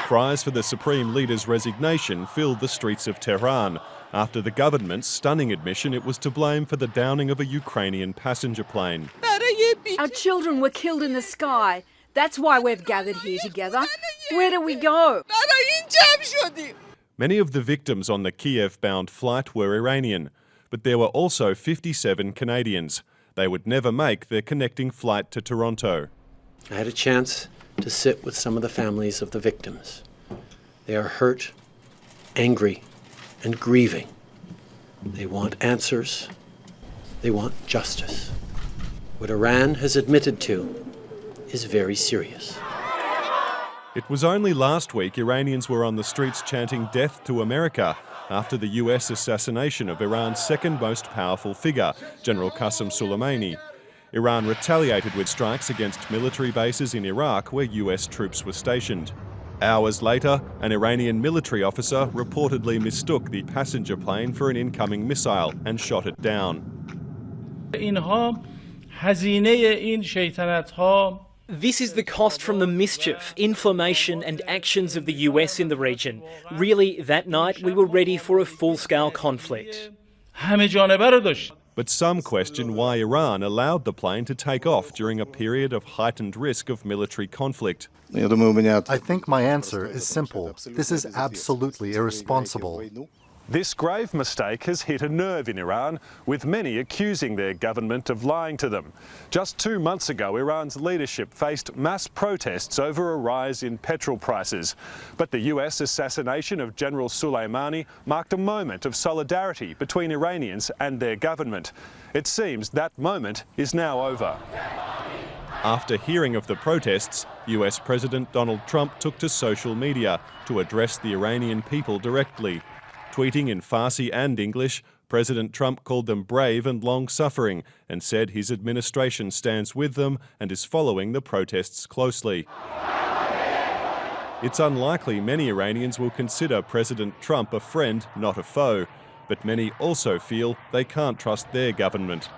Cries for the Supreme Leader's resignation filled the streets of Tehran after the government's stunning admission it was to blame for the downing of a Ukrainian passenger plane. Our children were killed in the sky. That's why we've gathered here together. Where do we go? Many of the victims on the Kiev-bound flight were Iranian, but there were also 57 Canadians. They would never make their connecting flight to Toronto. I had a chance to sit with some of the families of the victims. They are hurt, angry, and grieving. They want answers. They want justice. What Iran has admitted to is very serious. It was only last week Iranians were on the streets chanting death to America after the US assassination of Iran's second most powerful figure, General Qasem Soleimani. Iran retaliated with strikes against military bases in Iraq where US troops were stationed. Hours later, an Iranian military officer reportedly mistook the passenger plane for an incoming missile and shot it down. This is the cost from the mischief, inflammation and actions of the US in the region. Really, that night we were ready for a full-scale conflict. But some question why Iran allowed the plane to take off during a period of heightened risk of military conflict. I think my answer is simple. This is absolutely irresponsible. This grave mistake has hit a nerve in Iran, with many accusing their government of lying to them. Just 2 months ago, Iran's leadership faced mass protests over a rise in petrol prices. But the US assassination of General Soleimani marked a moment of solidarity between Iranians and their government. It seems that moment is now over. After hearing of the protests, US President Donald Trump took to social media to address the Iranian people directly. Tweeting in Farsi and English, President Trump called them brave and long-suffering and said his administration stands with them and is following the protests closely. It's unlikely many Iranians will consider President Trump a friend, not a foe, but many also feel they can't trust their government.